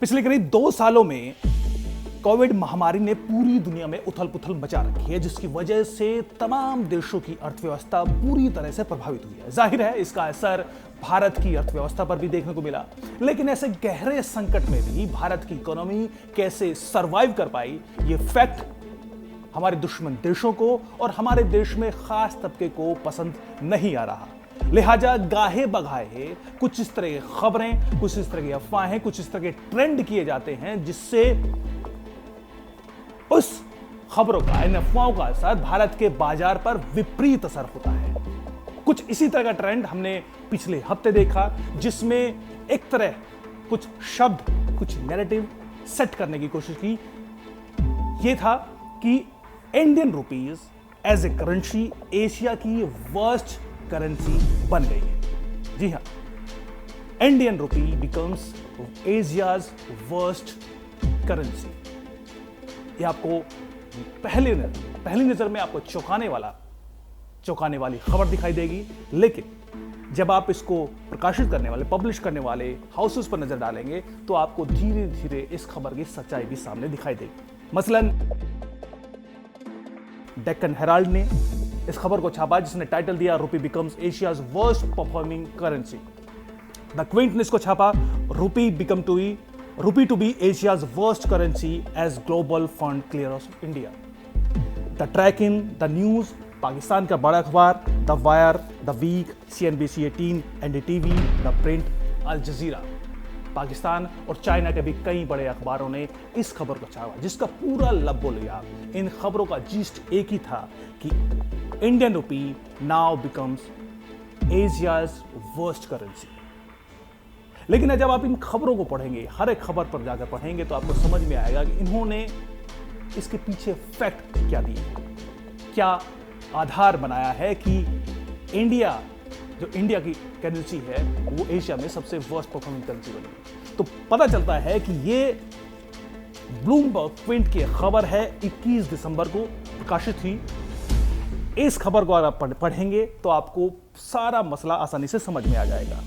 पिछले करीब 2 सालों में कोविड महामारी ने पूरी दुनिया में उथल पुथल मचा रखी है, जिसकी वजह से तमाम देशों की अर्थव्यवस्था पूरी तरह से प्रभावित हुई है। जाहिर है इसका असर भारत की अर्थव्यवस्था पर भी देखने को मिला, लेकिन ऐसे गहरे संकट में भी भारत की इकोनॉमी कैसे सरवाइव कर पाई, ये फैक्ट हमारे दुश्मन देशों को और हमारे देश में खास तबके को पसंद नहीं आ रहा। लिहाजा गाहे बगाहे कुछ इस तरह की खबरें, कुछ इस तरह की अफवाहें, कुछ इस तरह के ट्रेंड किए जाते हैं, जिससे उस खबरों का, इन अफवाहों का असर भारत के बाजार पर विपरीत असर होता है। कुछ इसी तरह का ट्रेंड हमने पिछले हफ्ते देखा, जिसमें एक तरह कुछ शब्द, कुछ नैरेटिव सेट करने की कोशिश की। यह था कि Indian rupees as a currency Asia की वर्स्ट करेंसी बन गई है। जी हां, Indian rupee becomes Asia's worst currency. ये आपको पहली नजर में आपको चौंकाने वाली खबर दिखाई देगी, लेकिन जब आप इसको प्रकाशित करने वाले, पब्लिश करने वाले हाउसेस पर नजर डालेंगे तो आपको धीरे धीरे इस खबर की सच्चाई भी सामने दिखाई देगी। मसलन डेक्कन हेराल्ड ने इस खबर को छापा, जिसने टाइटल दिया rupee becomes Asia's worst performing currency. The Quint ने इसको छापा, rupee to be Asia's worst currency as global fund clears India. The tracking, the news, Pakistan का बड़ा अखबार the Wire, the Week, CNBC 18, NDTV, the Print, Al Jazeera, Pakistan और China के भी कई बड़े अखबारों ने इस खबर को छापा, जिसका पूरा लबो-लुआब इन खबरों का जीस्ट एक ही था कि Indian rupee now becomes Asia's worst currency. लेकिन जब आप इन खबरों को पढ़ेंगे, हर एक खबर पर जाकर पढ़ेंगे, तो आपको समझ में आएगा कि इन्होंने इसके पीछे फैक्ट क्या दिए, क्या आधार बनाया है कि इंडिया की करेंसी है वो एशिया में सबसे वर्स्ट परफॉर्मिंग करेंसी बनी। तो पता चलता है कि ये ब्लूमबर्ग क्विंट की खबर है, 21 दिसंबर को प्रकाशित हुई। इस खबर को अगर आप पढ़ेंगे तो आपको सारा मसला आसानी से समझ में आ जाएगा।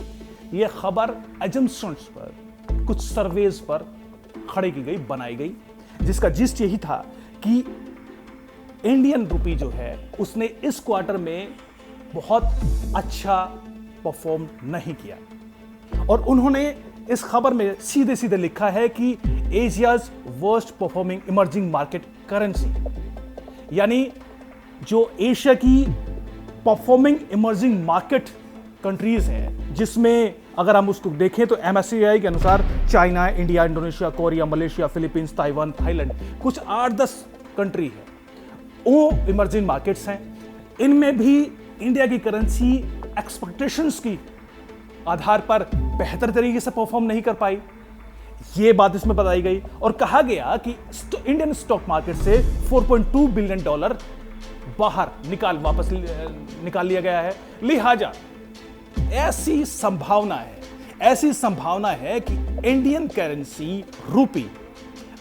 यह खबर एजम्पशंस पर, कुछ सर्वेज पर खड़ी की गई, बनाई गई, जिसका जिस्ट यही था कि इंडियन रुपी जो है उसने इस क्वार्टर में बहुत अच्छा परफॉर्म नहीं किया। और उन्होंने इस खबर में सीधे सीधे लिखा है कि Asia's worst performing emerging market currency, यानी जो एशिया की परफॉर्मिंग इमर्जिंग मार्केट कंट्रीज हैं, जिसमें अगर हम उसको देखें तो MSCI के अनुसार China, India, Indonesia, Korea, Malaysia, Philippines, Taiwan, Thailand, कुछ 8-10 कंट्री है, वो इमर्जिंग मार्केट्स हैं। इनमें भी इंडिया की करेंसी एक्सपेक्टेशंस की आधार पर बेहतर तरीके से परफॉर्म नहीं कर पाई। यह बात इसमें बताई गई और कहा गया कि इंडियन स्टॉक मार्केट से $4.2 बिलियन बाहर वापस निकाल लिया गया है। लिहाजा ऐसी संभावना है कि इंडियन करेंसी रुपी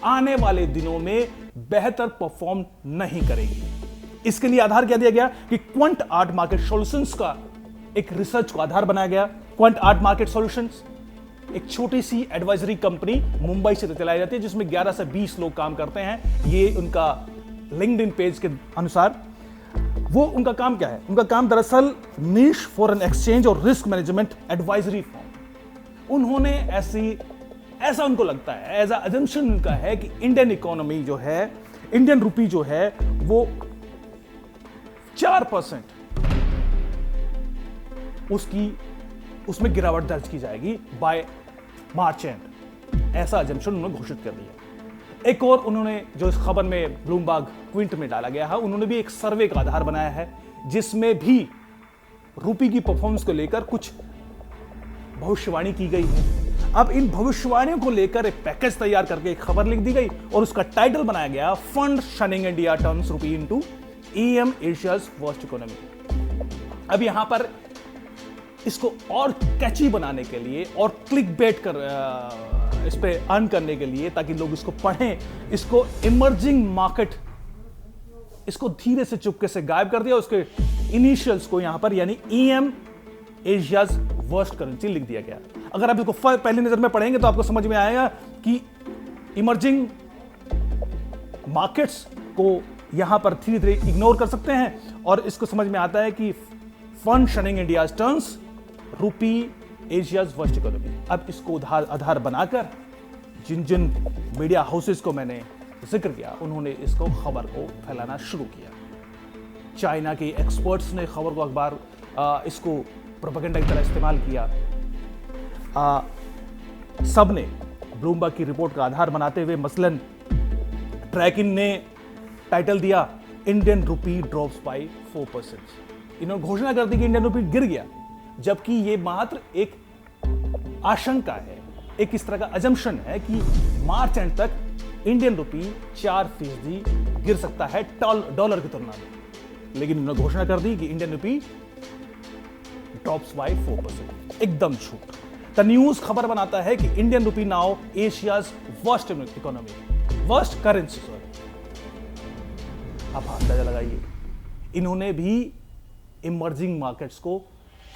आने वाले दिनों में बेहतर परफॉर्म नहीं करेगी। इसके लिए आधार क्या दिया गया कि क्वांट आर्ट मार्केट सॉल्यूशंस का एक रिसर्च को आधार बनाया गया। क्वांट आर्ट मार्केट सॉल्यूशंस एक छोटी सी एडवाइजरी कंपनी मुंबई से चलाई जाती है, जिसमें 11 से 20 लोग काम करते हैं। ये उनका लिंक्डइन पेज के अनुसार वो उनका काम क्या है, उनका काम दरअसल नीश फॉरेन एक्सचेंज और रिस्क मैनेजमेंट एडवाइजरी फॉर्म। उन्होंने ऐसा उनको लगता है, एज अजम्पशन उनका है कि इंडियन इकोनॉमी जो है, इंडियन रुपी जो है वो 4% उसमें गिरावट दर्ज की जाएगी बाय मार्च एंड। ऐसा अजम्पशन उन्होंने घोषित कर दिया। एक और उन्होंने जो इस खबर में ब्लूमबर्ग क्विंट में डाला गया है, उन्होंने भी एक सर्वे का आधार बनाया है, जिसमें भी रुपी की परफॉर्मेंस को लेकर कुछ भविष्यवाणी की गई है। अब इन भविष्यवाणियों को लेकर एक पैकेज तैयार करके एक खबर लिख दी गई और उसका टाइटल बनाया गया fund shunning India turns rupee into EM Asia's worst economy. अब यहां पर इसको और कैची बनाने के लिए और क्लिक बेट इस पे अर्न करने के लिए, ताकि लोग इसको पढ़ें, इसको इमर्जिंग मार्केट, इसको धीरे से चुपके से गायब कर दिया। उसके इनिशियल्स को यहां पर यानी EM एशियाज वर्स्ट करेंसी लिख दिया गया। अगर आप इसको पहली नजर में पढ़ेंगे तो आपको समझ में आएगा कि इमर्जिंग मार्केट्स को यहां पर धीरे धीरे इग्नोर कर सकते हैं और इसको समझ में आता है कि फंड शनिंग इंडिया टर्न्स रूपी एशियाज वर्स्ट इकोनॉमी। अब इसको आधार बनाकर जिन जिन मीडिया हाउसेस को मैंने जिक्र किया उन्होंने इसको खबर को फैलाना शुरू किया। चाइना के एक्सपर्ट्स ने खबर को इसको प्रोपेगेंडा की तरह इस्तेमाल किया। सब ने ब्लूमबर्ग की रिपोर्ट का आधार बनाते हुए मसलन ट्रैकिन ने टाइटल दिया इंडियन रूपी ड्रॉप्स बाय 4%। इन्होंने घोषणा कर दी कि इंडियन रूपी गिर गया, जबकि यह मात्र एक आशंका है, एक इस तरह का अजम्पशन है कि मार्च एंड तक इंडियन रूपी 4% गिर सकता है डॉलर की तुलना में। लेकिन उन्होंने घोषणा कर दी कि इंडियन रूपी ड्रॉप्स बाय 4%। एकदम झूठ। द न्यूज खबर बनाता है कि Indian rupee now Asia's worst economy, worst currency. Sorry, आप अंदाजा लगाइए, इन्होंने भी इमर्जिंग मार्केट्स को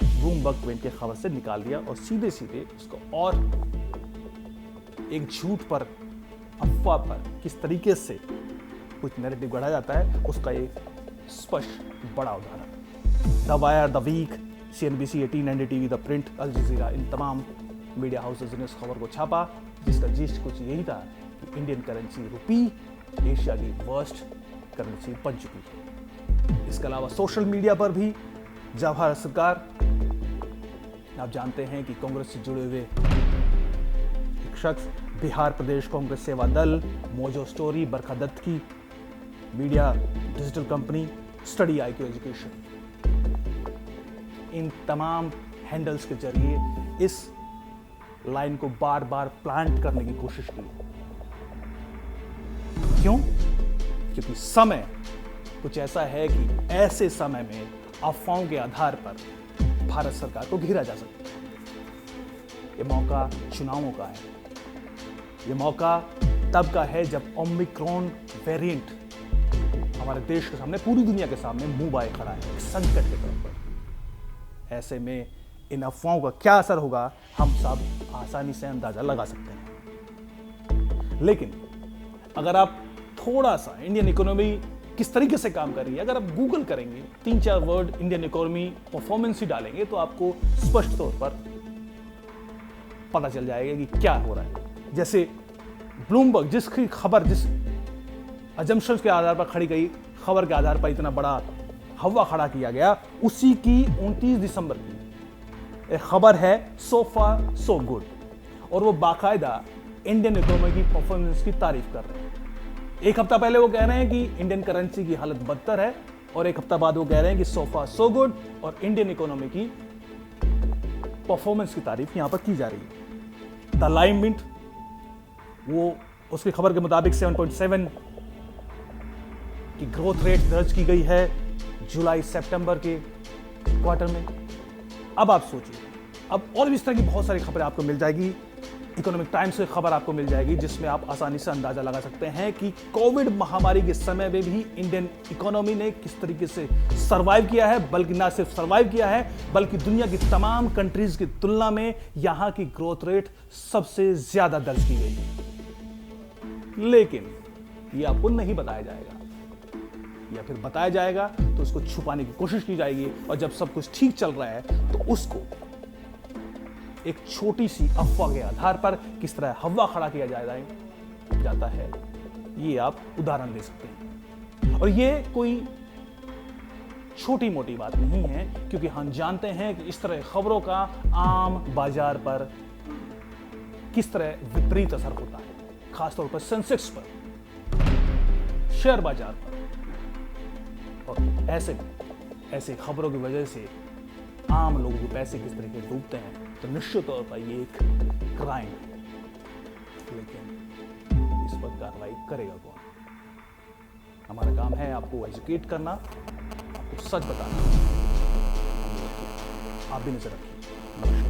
ब्लूमबर्ग ट्विन के खबर से निकाल दिया और सीधे सीधे इसको और एक झूठ पर, अफवाह पर किस तरीके से कुछ नैरेटिव गढ़ा जाता है उसका एक स्पष्ट बड़ा उदाहरण। The Wire, the Week, CNBC, 18 NDTV, the Print, Al Jazeera, इन तमाम मीडिया हाउसेज ने इस खबर को छापा, जिसका जिस्ट कुछ यही था कि इंडियन करेंसी रूपी एशिया की वर्स्ट करेंसी बन चुकी है। इसके अलावा सोशल मीडिया पर भी जब भारत सरकार, आप जानते हैं कि कांग्रेस से जुड़े हुए एक शख्स, बिहार प्रदेश कांग्रेस सेवा दल, मोजो स्टोरी, बरखा दत्त की media digital company, study IQ education, इन तमाम हैंडल्स के जरिए इस लाइन को बार बार प्लांट करने की कोशिश की। क्यों? क्योंकि समय कुछ ऐसा है कि ऐसे समय में अफवाहों के आधार पर भारत सरकार को घेरा जा सकता है। यह मौका चुनावों का है, यह मौका तब का है जब ओमिक्रॉन वेरिएंट हमारे देश के सामने, पूरी दुनिया के सामने मुंह बाए खड़ा है, एक संकट के तौर पर। ऐसे में इन अफवाहों का क्या असर होगा हम सब आसानी से अंदाजा लगा सकते हैं। लेकिन अगर आप थोड़ा सा इंडियन इकोनॉमी किस तरीके से काम कर रही है, अगर आप गूगल करेंगे, 3-4 वर्ड इंडियन इकोनॉमी परफॉर्मेंस ही डालेंगे तो आपको स्पष्ट तौर पर पता चल जाएगा कि क्या हो रहा है। जैसे ब्लूमबर्ग जिसकी खबर, जिस अजम्पशंस के आधार पर खड़ी गई, खबर के आधार पर इतना बड़ा हवा खड़ा किया गया, उसी की 29 दिसंबर की एक खबर है सो फार सो गुड, और वो बाकायदा इंडियन इकोनॉमी की परफॉर्मेंस की तारीफ कर रहे हैं। एक हफ्ता पहले वो कह रहे हैं कि इंडियन करेंसी की हालत बदतर है, और एक हफ्ता बाद वो कह रहे हैं कि सो फार सो गुड, और इंडियन इकोनॉमी की परफॉर्मेंस की तारीफ यहां पर की जा रही है। द लाइम मिंट, वो उसकी खबर के मुताबिक 7.7 की ग्रोथ रेट दर्ज की गई है जुलाई सितंबर के क्वार्टर में। अब आप सोचिए, अब और भी इस तरह की बहुत सारी खबरें आपको मिल जाएगी। इकोनॉमिक टाइम्स की खबर आपको मिल जाएगी जिसमें आप आसानी से अंदाजा लगा सकते हैं कि कोविड महामारी के समय में भी इंडियन इकोनॉमी ने किस तरीके से सरवाइव किया है, बल्कि ना सिर्फ सरवाइव किया है बल्कि दुनिया की तमाम कंट्रीज की तुलना में यहां की ग्रोथ रेट सबसे ज्यादा दर्ज की गई है। लेकिन यह आपको नहीं बताया जाएगा, या फिर बताया जाएगा तो उसको छुपाने की कोशिश की जाएगी, और जब सब कुछ ठीक चल रहा है तो उसको एक छोटी सी अफवाह के आधार पर किस तरह हवा खड़ा किया जाता है, ये आप उदाहरण दे सकते हैं। और ये कोई छोटी मोटी बात नहीं है, क्योंकि हम जानते हैं कि इस तरह खबरों का आम बाजार पर किस तरह विपरीत असर होता है, खासतौर पर सेंसेक्स पर, शेयर बाजार पर। और ऐसे खबरों की वजह से आम लोगों के पैसे किस तरीके डूबते हैं, तो निश्चित तौर पर ये एक क्राइम है। लेकिन इस पर कार्रवाई करेगा कौन? हमारा काम है आपको एजुकेट करना, आपको सच बताना। आप भी नजर रखिए। नमस्कार।